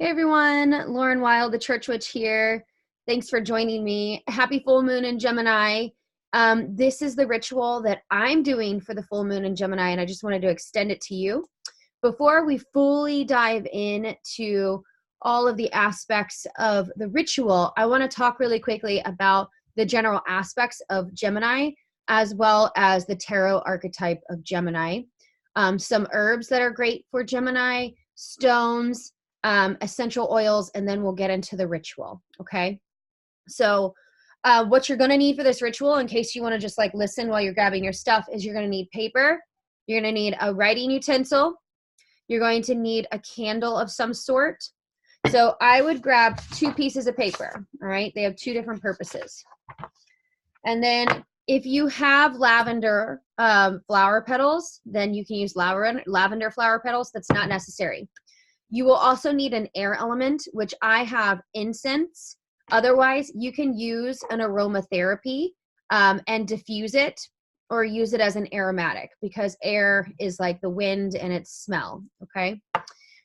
Hey everyone, Lauren Wild, the Church Witch here. Thanks for joining me. Happy full moon in Gemini. This is the ritual that I'm doing for the full moon in Gemini, and I just wanted to extend it to you. Before we fully dive into all of the aspects of the ritual, I want to talk really quickly about the general aspects of Gemini, as well as the tarot archetype of Gemini. Some herbs that are great for Gemini, stones, essential oils, and then we'll get into the ritual. Okay. So what you're going to need for this ritual, in case you want to just like listen while you're grabbing your stuff, is you're going to need paper. You're going to need a writing utensil. You're going to need a candle of some sort. So I would grab 2 pieces of paper. All right. They have 2 different purposes. And then if you have lavender flower petals, then you can use lavender flower petals. That's not necessary. You will also need an air element, which I have incense. Otherwise, you can use an aromatherapy and diffuse it or use it as an aromatic, because air is like the wind and its smell, okay?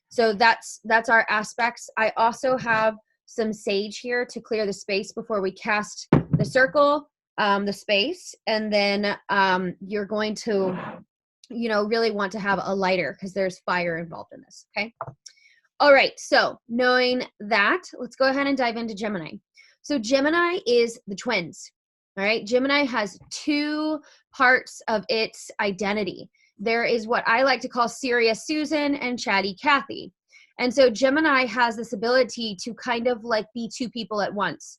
So that's our aspects. I also have some sage here to clear the space before we cast the circle, the space, and then you're going to, really want to have a lighter because there's fire involved in this, okay? All right, so knowing that, let's go ahead and dive into Gemini. So Gemini is the twins, all right? Gemini has 2 parts of its identity. There is what I like to call Serious Susan and Chatty Cathy. And so Gemini has this ability to kind of like be 2 people at once.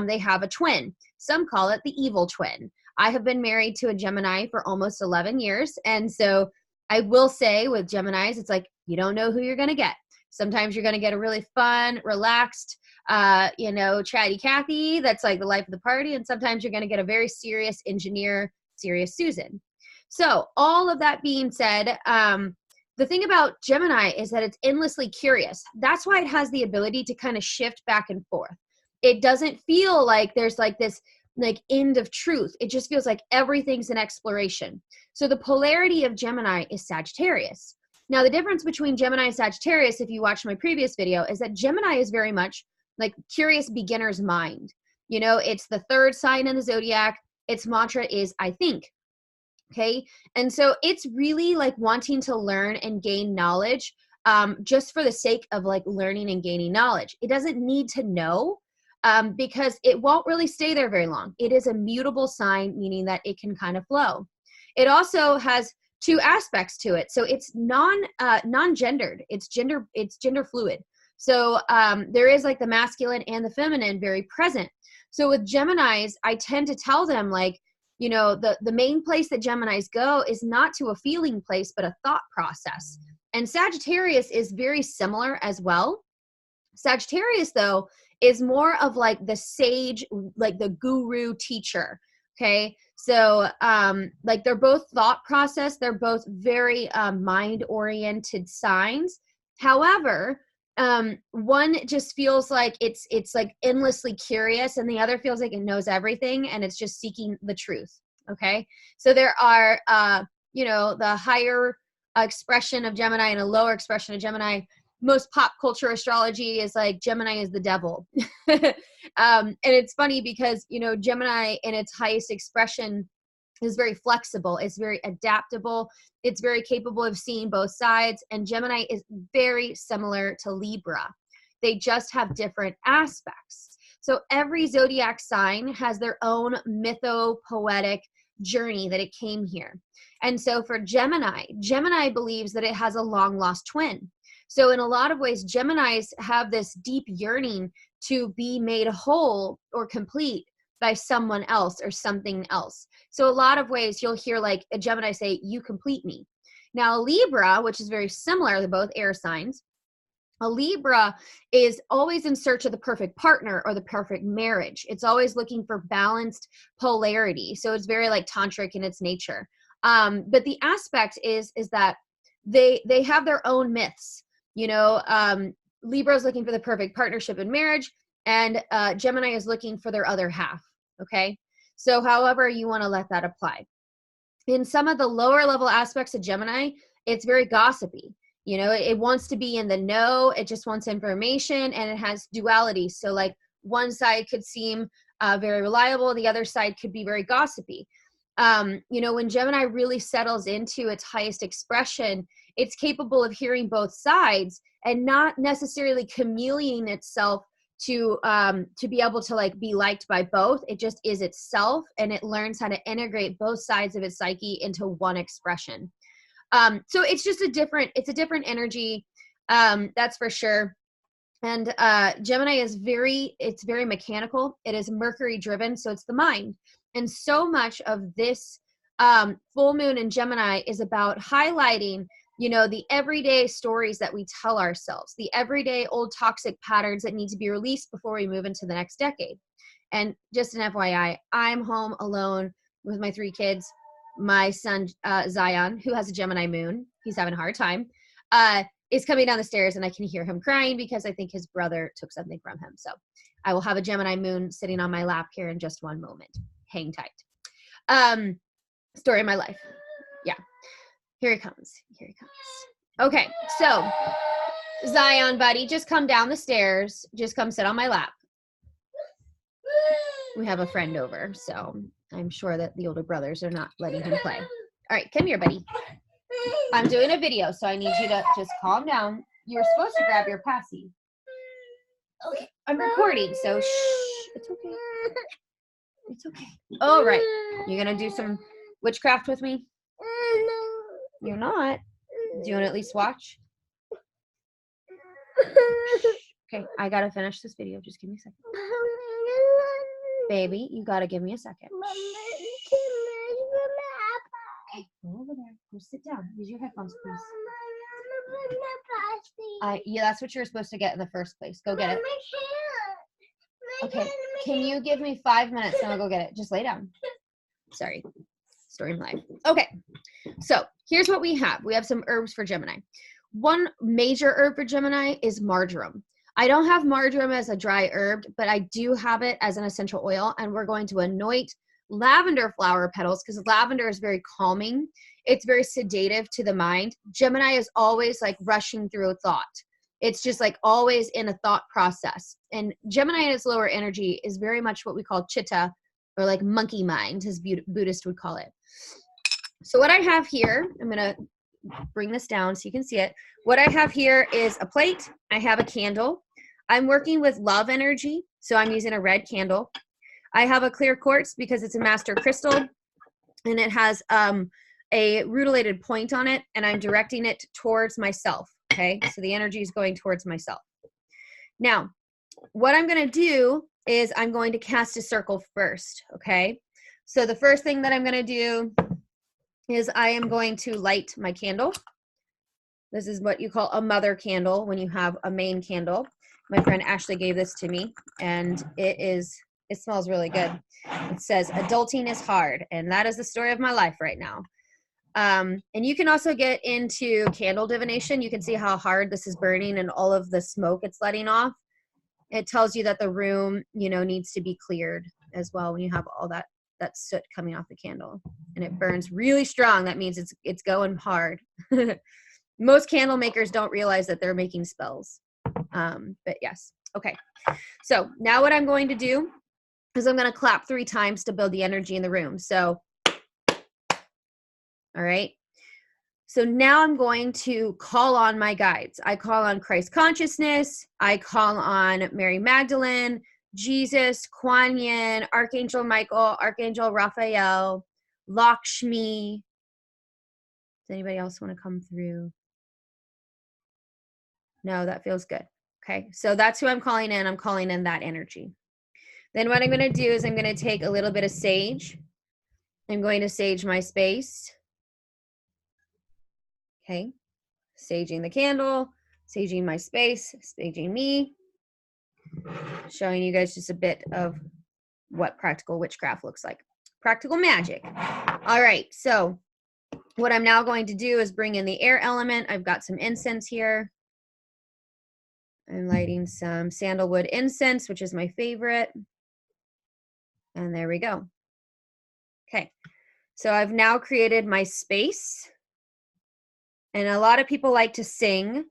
They have a twin. Some call it the evil twin. I have been married to a Gemini for almost 11 years. And so I will say with Geminis, it's like, you don't know who you're going to get. Sometimes you're going to get a really fun, relaxed, chatty Cathy that's like the life of the party. And sometimes you're going to get a very serious engineer, Serious Susan. So all of that being said, the thing about Gemini is that it's endlessly curious. That's why it has the ability to kind of shift back and forth. It doesn't feel like there's like this like end of truth. It just feels like everything's an exploration. So the polarity of Gemini is Sagittarius. Now, the difference between Gemini and Sagittarius, if you watched my previous video, is that Gemini is very much like curious beginner's mind. It's the 3rd sign in the zodiac. Its mantra is, I think. Okay. And so it's really like wanting to learn and gain knowledge just for the sake of like learning and gaining knowledge. It doesn't need to know because it won't really stay there very long. It is a mutable sign, meaning that it can kind of flow. It also has 2 aspects to it. So it's non-gendered. It's gender fluid. So there is like the masculine and the feminine very present. So with Geminis, I tend to tell them like, the main place that Geminis go is not to a feeling place, but a thought process. And Sagittarius is very similar as well. Sagittarius, though, is more of like the sage, like the guru teacher. Okay. So like they're both thought process. They're both very mind-oriented signs. However, one just feels like it's like endlessly curious, and the other feels like it knows everything and it's just seeking the truth. Okay. So there are, the higher expression of Gemini and a lower expression of Gemini. Most pop culture astrology is like Gemini is the devil. And it's funny because, Gemini in its highest expression is very flexible. It's very adaptable. It's very capable of seeing both sides. And Gemini is very similar to Libra. They just have different aspects. So every zodiac sign has their own mytho-poetic journey that it came here. And so for Gemini believes that it has a long lost twin. So in a lot of ways, Geminis have this deep yearning to be made whole or complete by someone else or something else. So a lot of ways you'll hear like a Gemini say, you complete me. Now Libra, which is very similar, they're both air signs. A Libra is always in search of the perfect partner or the perfect marriage. It's always looking for balanced polarity. So it's very like tantric in its nature. But the aspect is that they have their own myths. Libra is looking for the perfect partnership in marriage, and Gemini is looking for their other half. Okay. So however you want to let that apply. In some of the lower level aspects of Gemini, it's very gossipy. You know, it wants to be in the know. It just wants information, and it has duality. So like one side could seem very reliable. The other side could be very gossipy. You know, when Gemini really settles into its highest expression, it's capable of hearing both sides and not necessarily chameleoning itself to be able to like be liked by both. It just is itself, and it learns how to integrate both sides of its psyche into one expression. So it's just it's a different energy. That's for sure. And Gemini is it's very mechanical. It is Mercury driven, so it's the mind. And so much of this full moon in Gemini is about highlighting, you know, the everyday stories that we tell ourselves, the everyday old toxic patterns that need to be released before we move into the next decade. And just an FYI, I'm home alone with my 3 kids. My son, Zion, who has a Gemini moon, he's having a hard time, is coming down the stairs, and I can hear him crying because I think his brother took something from him. So I will have a Gemini moon sitting on my lap here in just one moment. Hang tight. Story of my life. Yeah. Here he comes. Here he comes. Okay. So Zion, buddy, just come down the stairs. Just come sit on my lap. We have a friend over, so I'm sure that the older brothers are not letting him play. All right, come here, buddy. I'm doing a video, so I need you to just calm down. You're supposed to grab your passy. Okay, I'm recording, so shh. It's okay. It's okay. All right, you're going to do some witchcraft with me? You're not? Do you want to at least watch? Okay, I got to finish this video. Just give me a second. Baby, you got to give me a second. Okay, go over there. Go sit down. Use your headphones, please. Yeah, that's what you're supposed to get in the first place. Go get it. Okay, can you give me 5 minutes and I'll go get it? Just lay down. Sorry. Story of life. Okay, so here's what we have. We have some herbs for Gemini. One major herb for Gemini is marjoram. I don't have marjoram as a dry herb, but I do have it as an essential oil, and we're going to anoint lavender flower petals because lavender is very calming. It's very sedative to the mind. Gemini is always like rushing through a thought. It's just like always in a thought process. And Gemini in its lower energy is very much what we call chitta, or like monkey mind, as Buddhist would call it. So what I have here, I'm going to bring this down so you can see it. What I have here is a plate. I have a candle. I'm working with love energy, so I'm using a red candle. I have a clear quartz because it's a master crystal, and it has a rutilated point on it, and I'm directing it towards myself, okay? So the energy is going towards myself. Now, what I'm going to do is I'm going to cast a circle first, okay? So the first thing that I'm going to do is I am going to light my candle. This is what you call a mother candle when you have a main candle. My friend Ashley gave this to me, and it smells really good. It says, "Adulting is hard," and that is the story of my life right now. And you can also get into candle divination. You can see how hard this is burning and all of the smoke it's letting off. It tells you that the room, you know, needs to be cleared as well when you have all that soot coming off the candle, and it burns really strong. That means it's going hard. Most candle makers don't realize that they're making spells. But yes. Okay. So now what I'm going to do is I'm going to clap 3 times to build the energy in the room. So, all right. So now I'm going to call on my guides. I call on Christ consciousness. I call on Mary Magdalene, Jesus, Kuan Yin, Archangel Michael, Archangel Raphael, Lakshmi. Does anybody else want to come through? No, that feels good. Okay, so that's who I'm calling in. I'm calling in that energy. Then what I'm going to do is I'm going to take a little bit of sage. I'm going to sage my space. Okay, saging the candle, saging my space, saging me. Showing you guys just a bit of what practical witchcraft looks like. Practical magic. All right, so what I'm now going to do is bring in the air element. I've got some incense here. I'm lighting some sandalwood incense, which is my favorite. And there we go. Okay, so I've now created my space. And a lot of people like to sing.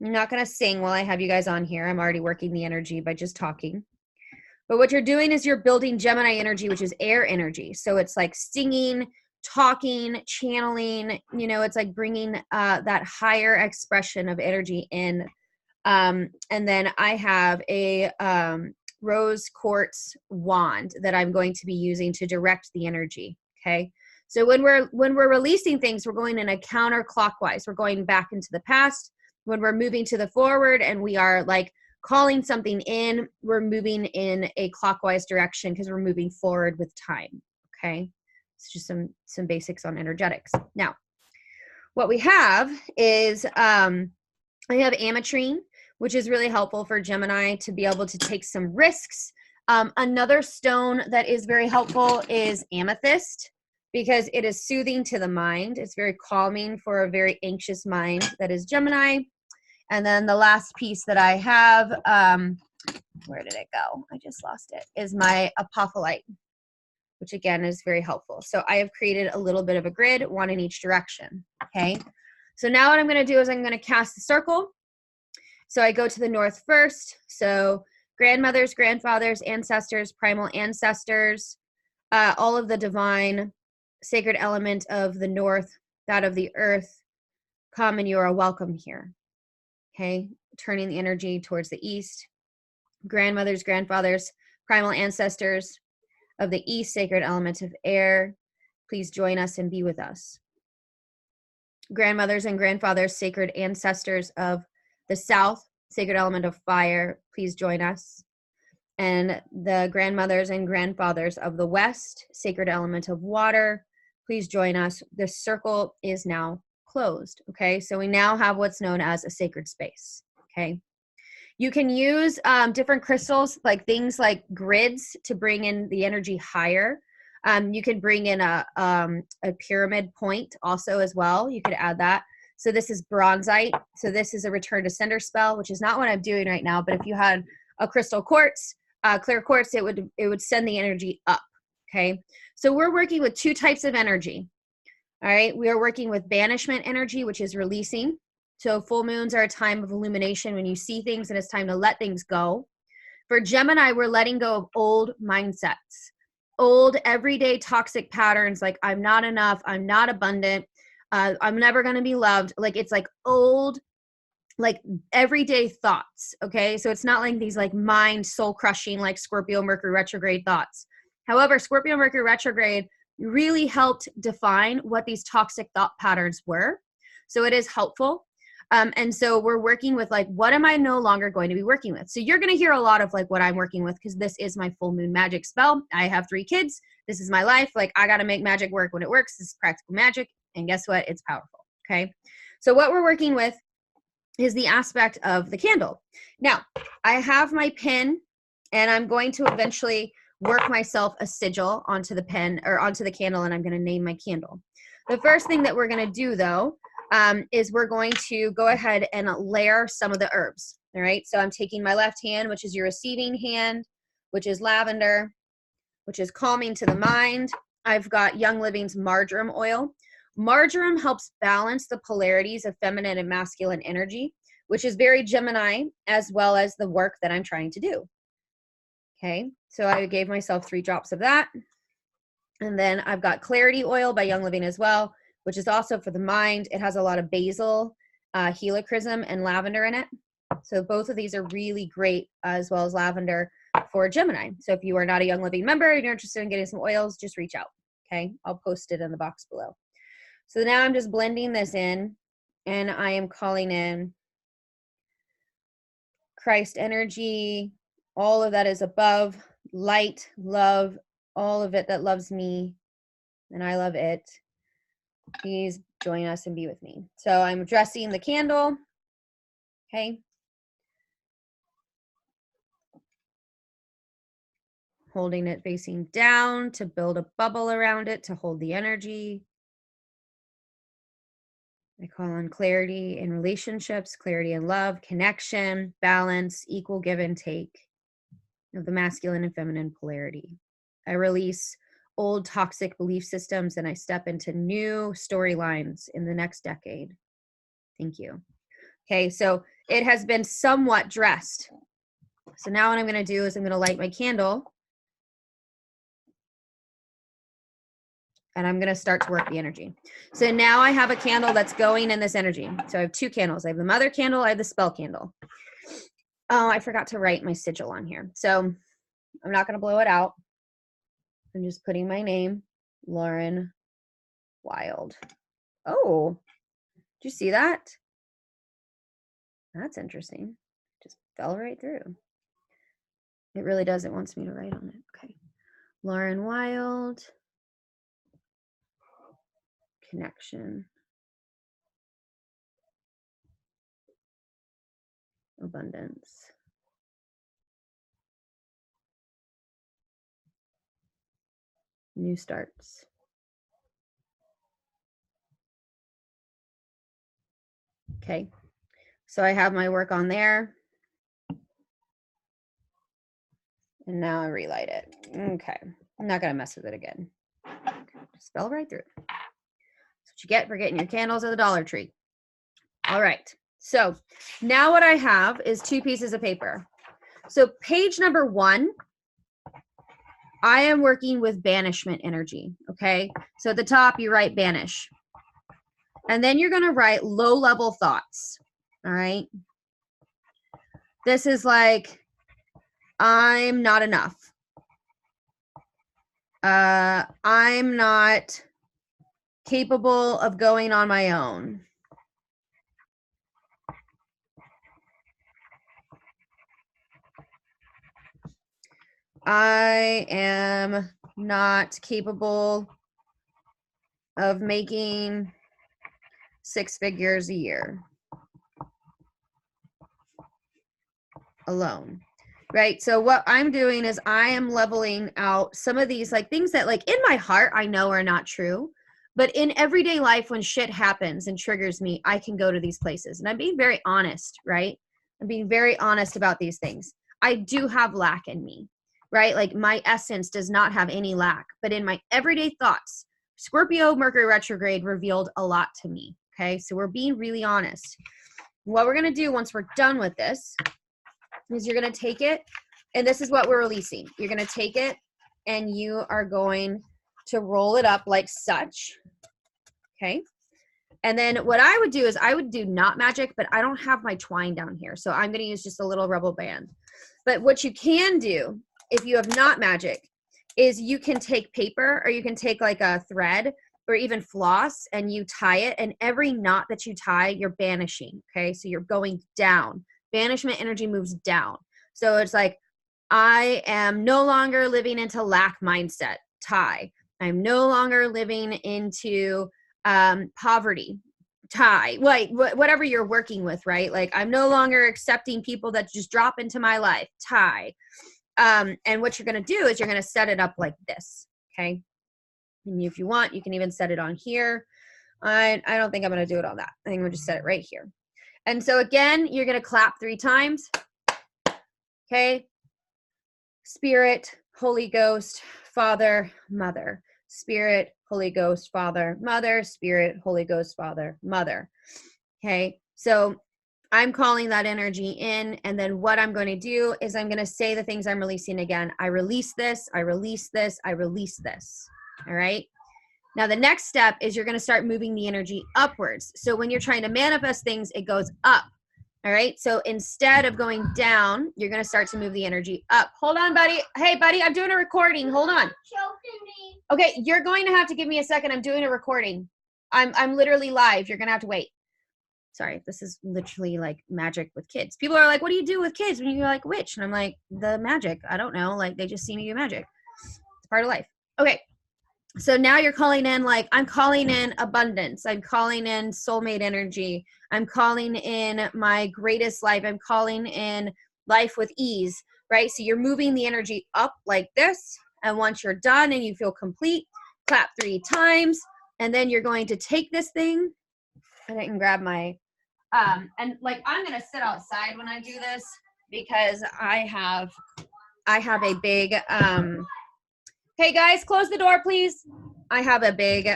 I'm not going to sing while I have you guys on here. I'm already working the energy by just talking. But what you're doing is you're building Gemini energy, which is air energy. So it's like singing, talking, channeling, you know, it's like bringing that higher expression of energy in. And then I have a rose quartz wand that I'm going to be using to direct the energy. Okay. So when we're releasing things, we're going in a counterclockwise. We're going back into the past. When we're moving to the forward and we are like calling something in, we're moving in a clockwise direction because we're moving forward with time. Okay. It's just some basics on energetics. Now, what we have is I have ametrine, which is really helpful for Gemini to be able to take some risks. Another stone that is very helpful is amethyst because it is soothing to the mind. It's very calming for a very anxious mind that is Gemini. And then the last piece that I have, where did it go? I just lost it, is my apophyllite, which again is very helpful. So I have created a little bit of a grid, one in each direction, okay? So now what I'm gonna do is I'm gonna cast the circle. So I go to the north first. So grandmothers, grandfathers, ancestors, primal ancestors, all of the divine sacred element of the north, that of the earth, come and you are welcome here. Okay, turning the energy towards the east. Grandmothers, grandfathers, primal ancestors of the east, sacred element of air, please join us and be with us. Grandmothers and grandfathers, sacred ancestors of the south, sacred element of fire, please join us. And the grandmothers and grandfathers of the west, sacred element of water, please join us. This circle is now closed, okay? So we now have what's known as a sacred space, okay? You can use different crystals, like things like grids to bring in the energy higher. You can bring in a pyramid point also as well. You could add that. So this is bronzite. So this is a return to sender spell, which is not what I'm doing right now. But if you had a crystal quartz, clear quartz, it would send the energy up. Okay. So we're working with two types of energy. All right. We are working with banishment energy, which is releasing. So full moons are a time of illumination when you see things and it's time to let things go. For Gemini, we're letting go of old mindsets, old everyday toxic patterns like I'm not enough, I'm not abundant, I'm never going to be loved. Like it's like old, like everyday thoughts. Okay. So it's not like these like mind soul crushing, like Scorpio Mercury retrograde thoughts. However, Scorpio Mercury retrograde really helped define what these toxic thought patterns were. So it is helpful. And so we're working with like, what am I no longer going to be working with? So you're going to hear a lot of like what I'm working with because this is my full moon magic spell. I have 3 kids. This is my life. Like I got to make magic work when it works. This is practical magic. And guess what? It's powerful. Okay. So what we're working with is the aspect of the candle. Now I have my pin and I'm going to eventually work myself a sigil onto the pen or onto the candle. And I'm going to name my candle. The first thing that we're going to do though, is we're going to go ahead and layer some of the herbs. All right. So I'm taking my left hand, which is your receiving hand, which is lavender, which is calming to the mind. I've got Young Living's marjoram oil. Marjoram helps balance the polarities of feminine and masculine energy, which is very Gemini, as well as the work that I'm trying to do. Okay. So I gave myself 3 drops of that. And then I've got clarity oil by Young Living as well, which is also for the mind. It has a lot of basil, helichrysum, and lavender in it. So both of these are really great, as well as lavender for Gemini. So if you are not a Young Living member and you're interested in getting some oils, just reach out. Okay, I'll post it in the box below. So now I'm just blending this in, and I am calling in Christ energy. All of that is above, light, love, all of it that loves me, and I love it. Please join us and be with me. So I'm addressing the candle. Okay. Holding it facing down to build a bubble around it to hold the energy. I call on clarity in relationships, clarity in love, connection, balance, equal give and take of the masculine and feminine polarity. I release old toxic belief systems and I step into new storylines in the next decade. Thank you. Okay, so it has been somewhat dressed. So now what I'm going to do is I'm going to light my candle. And I'm going to start to work the energy. So now I have a candle that's going in this energy. So I have two candles. I have the mother candle. I have the spell candle. Oh, I forgot to write my sigil on here. So I'm not going to blow it out. I'm just putting my name, Lauren Wild. Oh, did you see that? That's interesting. Just fell right through. It really does. It wants me to write on it. Okay. Lauren Wild. Connection. Abundance. New starts. Okay. So I have my work on there. And now I relight it. Okay. I'm not going to mess with it again. Just fell right through. That's what you get for getting your candles at the Dollar Tree. All right. So now what I have is 2 pieces of paper. So page number 1, I am working with banishment energy. Okay. So at the top, you write banish. And then you're going to write low-level thoughts. All right. This is like, I'm not enough. I'm not capable of going on my own. I am not capable of making 6 figures a year alone. Right? So what I'm doing is I am leveling out some of these like things that like in my heart I know are not true, but in everyday life when shit happens and triggers me, I can go to these places. And I'm being very honest, right? I'm being very honest about these things. I do have lack in me, right? Like my essence does not have any lack, but in my everyday thoughts, Scorpio Mercury retrograde revealed a lot to me. Okay. So we're being really honest. What we're going to do once we're done with this is you're going to take it, and this is what we're releasing. You're going to take it and you are going to roll it up like such. Okay. And then what I would do is I would do knot magic, but I don't have my twine down here. So I'm going to use just a little rubber band. But what you can do if you have knot magic is you can take paper or you can take like a thread or even floss and you tie it. And every knot that you tie, you're banishing. Okay. So you're going down. Banishment energy moves down. So it's like, I am no longer living into lack mindset. Tie. I'm no longer living into poverty. Tie. Like whatever you're working with, right? Like I'm no longer accepting people that just drop into my life. Tie. And what you're going to do is you're going to set it up like this. Okay. And if you want, you can even set it on here. I don't think I'm going to do it on that. I think I'm going to just set it right here. And so again, you're going to clap 3 times. Okay. Spirit, Holy Ghost, Father, Mother. Spirit, Holy Ghost, Father, Mother. Spirit, Holy Ghost, Father, Mother. Okay. So I'm calling that energy in. And then what I'm going to do is I'm going to say the things I'm releasing again. I release this. I release this. I release this. All right. Now, the next step is you're going to start moving the energy upwards. So when you're trying to manifest things, it goes up. All right. So instead of going down, you're going to start to move the energy up. Hold on, buddy. Hey, buddy, I'm doing a recording. Hold on. Okay. You're going to have to give me a second. I'm doing a recording. I'm literally live. You're going to have to wait. Sorry. This is literally like magic with kids. People are like, what do you do with kids when you're like witch? And I'm like, the magic. I don't know. Like they just see me do magic. It's part of life. Okay. So now you're calling in, like, I'm calling in abundance. I'm calling in soulmate energy. I'm calling in my greatest life. I'm calling in life with ease, right? So you're moving the energy up like this. And once you're done and you feel complete, clap 3 times. And then you're going to take this thing and I can grab my, and like, I'm going to sit outside when I do this because I have a big, hey guys, close the door, please. I have a big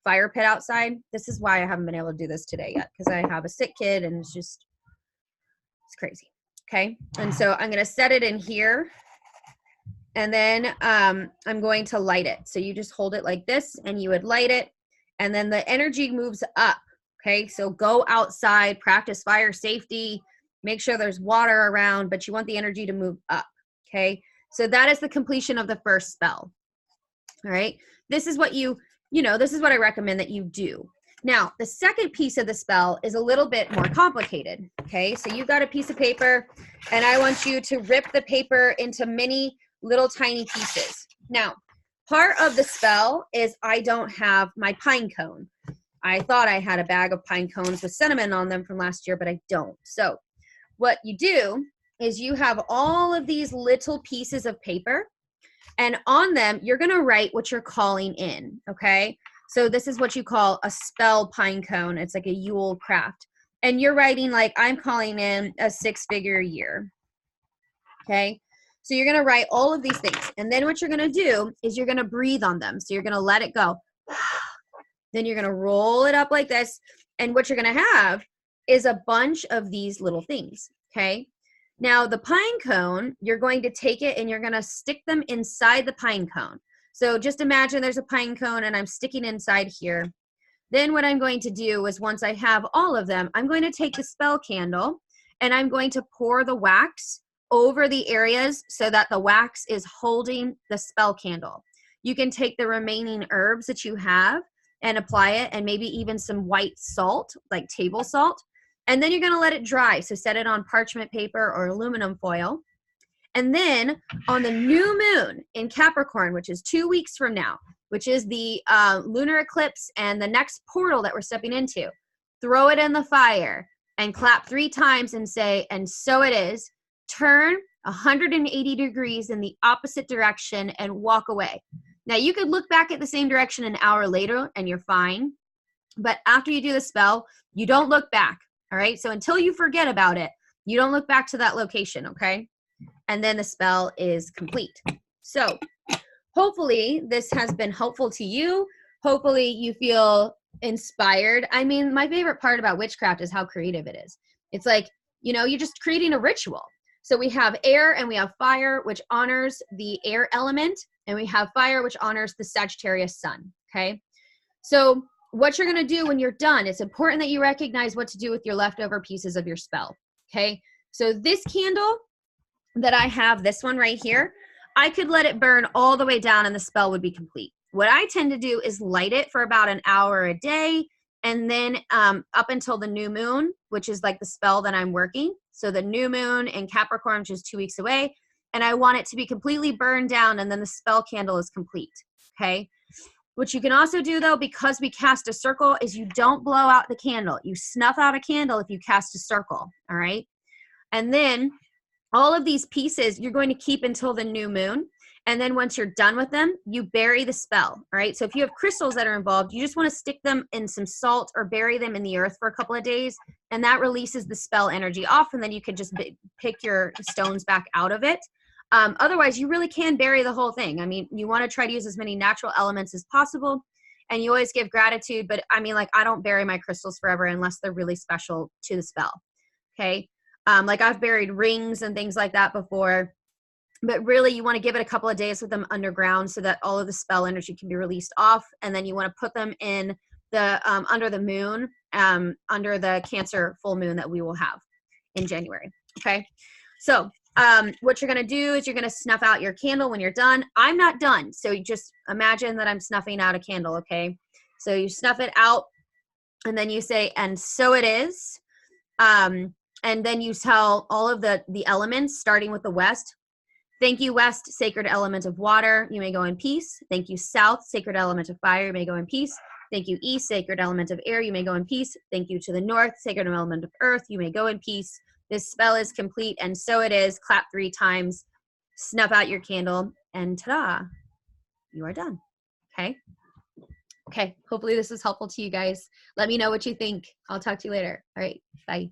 fire pit outside. This is why I haven't been able to do this today yet, because I have a sick kid and it's crazy. Okay. And so I'm going to set it in here, and then I'm going to light it. So you just hold it like this and you would light it, and then the energy moves up. Okay. So go outside, practice fire safety, make sure there's water around, but you want the energy to move up. Okay. So that is the completion of the first spell. All right. This is what this is what I recommend that you do. Now, the second piece of the spell is a little bit more complicated. Okay. So you've got a piece of paper, and I want you to rip the paper into many little tiny pieces. Now, part of the spell is I don't have my pine cone. I thought I had a bag of pine cones with cinnamon on them from last year, but I don't. So what you do is you have all of these little pieces of paper, and on them, you're going to write what you're calling in, okay? So this is what you call a spell pine cone. It's like a Yule craft. And you're writing like, I'm calling in a 6-figure year, okay? So you're going to write all of these things. And then what you're going to do is you're going to breathe on them. So you're going to let it go. Then you're going to roll it up like this. And what you're going to have is a bunch of these little things, okay? Now, the pine cone, you're going to take it and you're going to stick them inside the pine cone. So just imagine there's a pine cone and I'm sticking inside here. Then what I'm going to do is, once I have all of them, I'm going to take the spell candle and I'm going to pour the wax over the areas so that the wax is holding the spell candle. You can take the remaining herbs that you have and apply it, and maybe even some white salt, like table salt. And then you're going to let it dry. So set it on parchment paper or aluminum foil. And then on the new moon in Capricorn, which is 2 weeks from now, which is the lunar eclipse and the next portal that we're stepping into, throw it in the fire and clap 3 times and say, and so it is. Turn 180 degrees in the opposite direction and walk away. Now, you could look back at the same direction an hour later and you're fine. But after you do the spell, you don't look back. All right. So until you forget about it, you don't look back to that location. Okay. And then the spell is complete. So hopefully this has been helpful to you. Hopefully you feel inspired. I mean, my favorite part about witchcraft is how creative it is. It's like, you're just creating a ritual. So we have air and we have fire, which honors the air element. And we have fire, which honors the Sagittarius sun. Okay. So what you're going to do when you're done, it's important that you recognize what to do with your leftover pieces of your spell. Okay. So this candle that I have, this one right here, I could let it burn all the way down and the spell would be complete. What I tend to do is light it for about an hour a day. And then up until the new moon, which is like the spell that I'm working. So the new moon in Capricorn, which is 2 weeks away. And I want it to be completely burned down, and then the spell candle is complete, okay? What you can also do, though, because we cast a circle, is you don't blow out the candle. You snuff out a candle if you cast a circle, all right? And then all of these pieces you're going to keep until the new moon. And then once you're done with them, you bury the spell, all right? So if you have crystals that are involved, you just want to stick them in some salt or bury them in the earth for a couple of days, and that releases the spell energy off, and then you could just pick your stones back out of it. Otherwise, you really can bury the whole thing. I mean, you want to try to use as many natural elements as possible, and you always give gratitude. But I mean, like, I don't bury my crystals forever unless they're really special to the spell. Okay. Like I've buried rings and things like that before, but really you want to give it a couple of days with them underground so that all of the spell energy can be released off. And then you want to put them in the, under the moon, under the Cancer full moon that we will have in January. Okay. So, what you're going to do is you're going to snuff out your candle when you're done. I'm not done. So you just imagine that I'm snuffing out a candle. Okay. So you snuff it out and then you say, and so it is. And then you tell all of the elements, starting with the west. Thank you, west, sacred element of water. You may go in peace. Thank you, south, sacred element of fire. You may go in peace. Thank you, east, sacred element of air. You may go in peace. Thank you to the north, sacred element of earth. You may go in peace. This spell is complete, and so it is. Clap 3 times, snuff out your candle, and ta-da, you are done. Okay? Okay, hopefully this was helpful to you guys. Let me know what you think. I'll talk to you later. All right, bye.